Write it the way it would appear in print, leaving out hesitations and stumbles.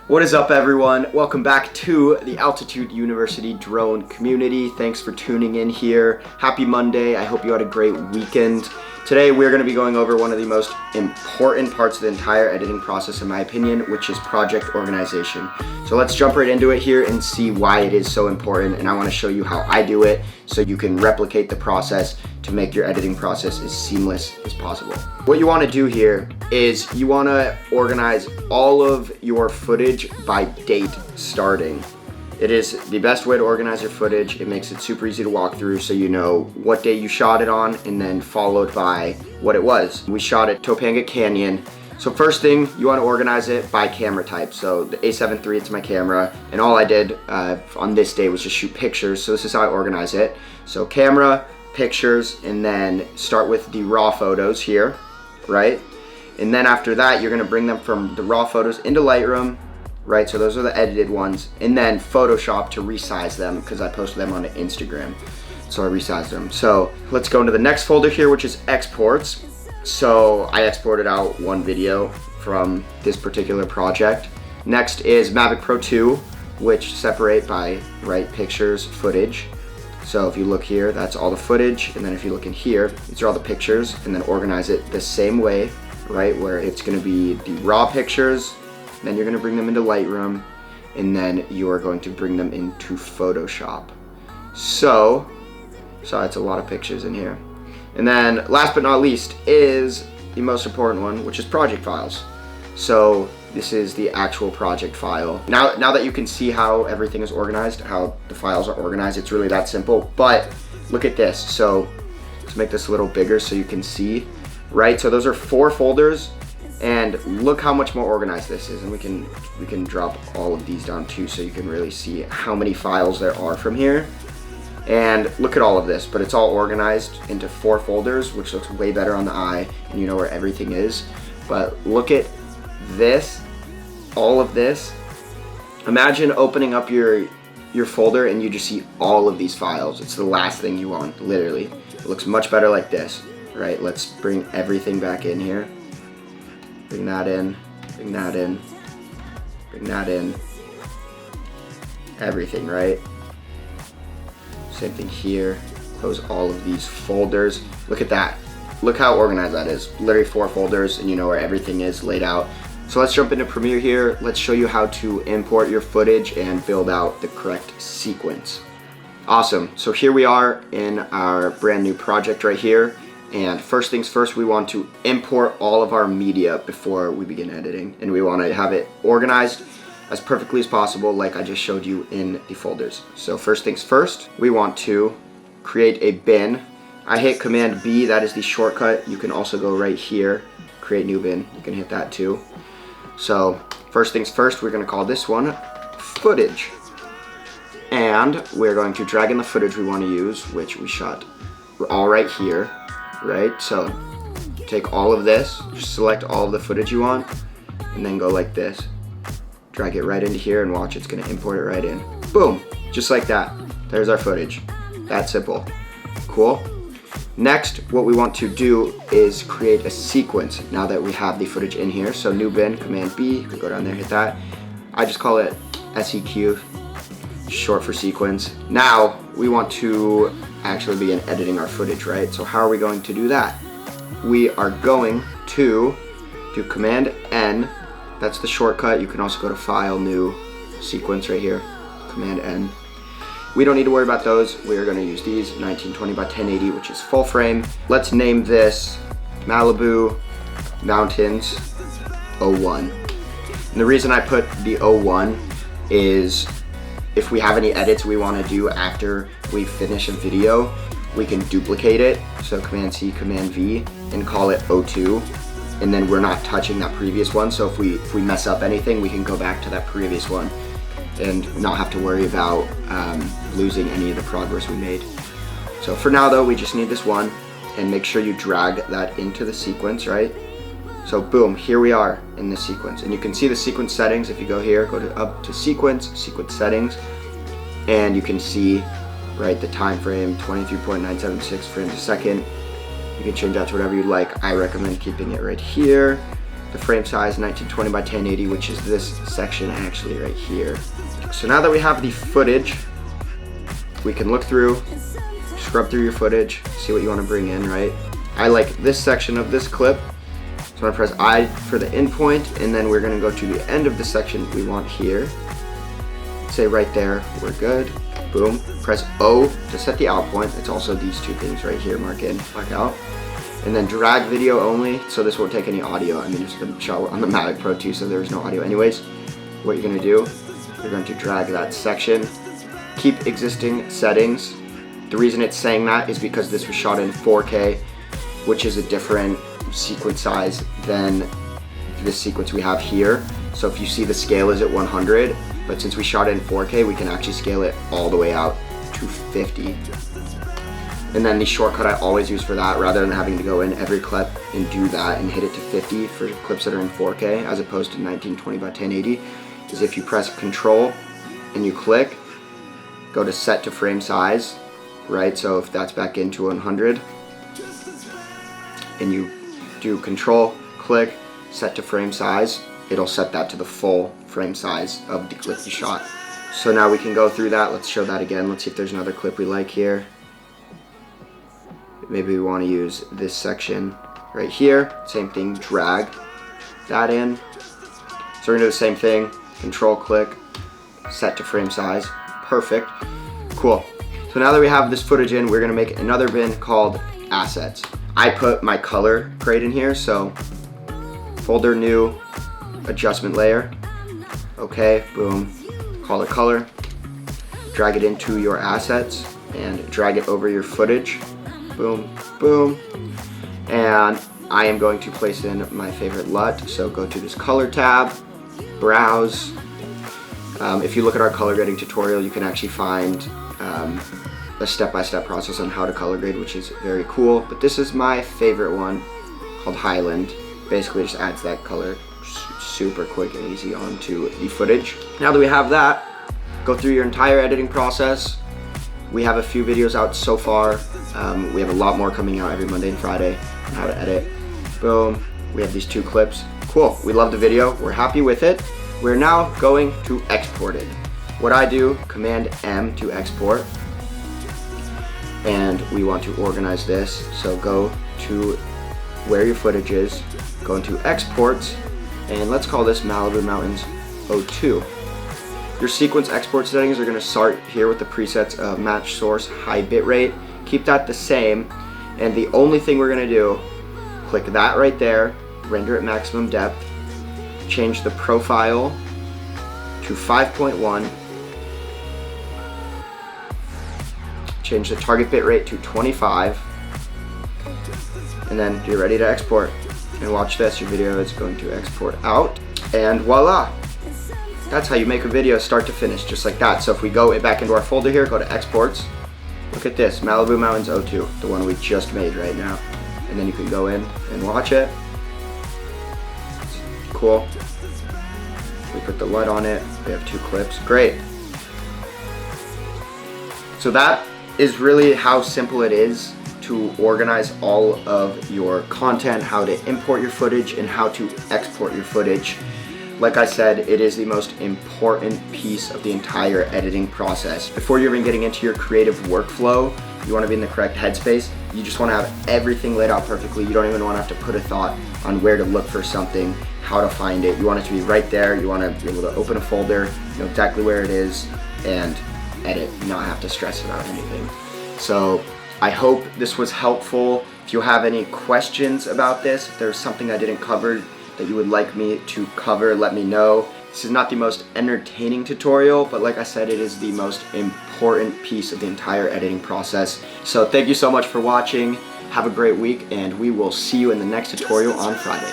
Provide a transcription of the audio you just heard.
What is up, everyone? Welcome back to the Altitude University drone community. Thanks for tuning in here. Happy Monday. I hope you had a great weekend. Today we're going to be going over one of the most important parts of the entire editing process, in my opinion, which is project organization. So let's jump right into it here and see why it is so important, and I want to show you how I do it so you can replicate the process to make your editing process as seamless as possible. What you want to do here is you want to organize all of your footage by date starting. It is the best way to organize your footage. It makes it super easy to walk through so you know what day you shot it on and then followed by what it was. We shot at Topanga Canyon. So first thing, you want to organize it by camera type. So the A7 III, it's my camera, and all I did on this day was just shoot pictures. So this is how I organize it. So camera, pictures, and then start with the raw photos here, right? And then after that, you're gonna bring them from the raw photos into Lightroom, right? So those are the edited ones, and then Photoshop to resize them because I posted them on Instagram. So I resized them. So let's go into the next folder here, which is exports. So I exported out one video from this particular project. Next is Mavic Pro 2, which separate by pictures, footage. So if you look here, that's all the footage, and then if you look in here, these are all the pictures, and then organize it the same way, right? Where it's gonna be the raw pictures, then you're gonna bring them into Lightroom, and then you are going to bring them into Photoshop. So it's a lot of pictures in here. And then last but not least is the most important one, which is project files. So this is the actual project file. Now that you can see how everything is organized, how the files are organized, it's really that simple. But look at this. So let's make this a little bigger so you can see, right? So those are 4 folders, and look how much more organized this is. And we can drop all of these down too so you can really see how many files there are from here. And look at all of this, but it's all organized into 4 folders, which looks way better on the eye, and you know where everything is. But look at this, all of this. Imagine opening up your folder and you just see all of these files. It's the last thing you want, literally. It looks much better like this, right? Let's bring everything back in here. Bring that in, bring that in, bring that in. Everything, right? Same thing here. Close all of these folders. Look at that. Look how organized that is. Literally 4 folders, and you know where everything is laid out. So let's jump into Premiere here. Let's show you how to import your footage and build out the correct sequence. Awesome. So here we are in our brand new project right here. And first things first, we want to import all of our media before we begin editing. And we want to have it organized as perfectly as possible, like I just showed you in the folders. So first things first, we want to create a bin. I hit Command B, that is the shortcut. You can also go right here, create new bin. You can hit that too. So first things first, we're gonna call this one footage. And we're going to drag in the footage we wanna use, which we shot all right here, right? So take all of this, just select all of the footage you want, and then go like this. Drag it right into here and watch, it's gonna import it right in. Boom, just like that. There's our footage. That simple. Cool. Next, what we want to do is create a sequence now that we have the footage in here. So new bin, Command B, you can go down there, hit that. I just call it SEQ, short for sequence. Now, we want to actually begin editing our footage, right? So how are we going to do that? We are going to do Command N. That's the shortcut. You can also go to File, New, Sequence right here, Command N. We don't need to worry about those. We are going to use these, 1920 by 1080, which is full frame. Let's name this Malibu Mountains 01. And the reason I put the 01 is if we have any edits we want to do after we finish a video, we can duplicate it. So Command C, Command V, and call it 02. And then we're not touching that previous one. So if we mess up anything, we can go back to that previous one and not have to worry about losing any of the progress we made. So for now though, we just need this one, and make sure you drag that into the sequence, right? So boom, here we are in the sequence. And you can see the sequence settings. If you go here, go to up to sequence settings, and you can see, right, the time frame, 23.976 frames a second. You can change that to whatever you like. I recommend keeping it right here. the frame size 1920 by 1080, which is this section actually right here. So now that we have the footage, we can look through, scrub through your footage, see what you want to bring in, right? I like this section of this clip, so I'm gonna press I for the in point, and then we're gonna go to the end of the section we want here. Say right there, we're good. Boom. Press O to set the out point. It's also these two things right here, mark in, mark out. And then drag video only, so this won't take any audio. I mean, it's the shot on the Mavic Pro 2, so there's no audio anyways. What you're gonna do, you're going to drag that section, keep existing settings. The reason it's saying that is because this was shot in 4K, which is a different sequence size than this sequence we have here. So if you see the scale is at 100, but since we shot it in 4K, we can actually scale it all the way out to 50. And then the shortcut I always use for that, rather than having to go in every clip and do that and hit it to 50 for clips that are in 4K as opposed to 1920 by 1080, is if you press Control and you click, go to set to frame size, right? So if that's back into 100, and you do Control, click, set to frame size, it'll set that to the full frame size of the clip you shot. So now we can go through that. Let's show that again. Let's see if there's another clip we like here. Maybe we want to use this section right here. Same thing, drag that in. So we're gonna do the same thing. Control click, set to frame size. Perfect. Cool. So now that we have this footage in, we're gonna make another bin called assets. I put my color grade in here, so folder new, adjustment layer. Okay, boom. Call it color. Drag it into your assets and drag it over your footage. Boom, boom. And I am going to place in my favorite LUT. So go to this color tab, browse. If you look at our color grading tutorial, you can actually find a step-by-step process on how to color grade, which is very cool. But this is my favorite one, called Highland. Basically just adds that color super quick and easy onto the footage. Now that we have that, go through your entire editing process. We have a few videos out so far. We have a lot more coming out every Monday and Friday on how to edit. Boom, we have these 2 clips. Cool, we love the video, we're happy with it. We're now going to export it. What I do, Command M to export. And we want to organize this. So go to where your footage is, go into exports, and let's call this Malibu Mountains 02. Your sequence export settings are going to start here with the presets of match source, high bitrate. Keep that the same, and the only thing we're going to do, click that right there, render at maximum depth, change the profile to 5.1, change the target bitrate to 25, and then you're ready to export. And watch this, your video is going to export out, and voila! That's how you make a video start to finish, just like that. So if we go back into our folder here, go to exports, look at this, Malibu Mountains 02, the one we just made right now. And then you can go in and watch it. It's cool. We put the LUT on it, we have 2 clips, great. So that is really how simple it is to organize all of your content, how to import your footage, and how to export your footage. Like I said, it is the most important piece of the entire editing process. Before you're even getting into your creative workflow, you want to be in the correct headspace. You just want to have everything laid out perfectly. You don't even want to have to put a thought on where to look for something, how to find it. You want it to be right there. You want to be able to open a folder, know exactly where it is, and edit, not have to stress about anything. So I hope this was helpful. If you have any questions about this, if there's something I didn't cover that you would like me to cover, let me know. This is not the most entertaining tutorial, but like I said, it is the most important piece of the entire editing process. So thank you so much for watching. Have a great week, and we will see you in the next tutorial on Friday.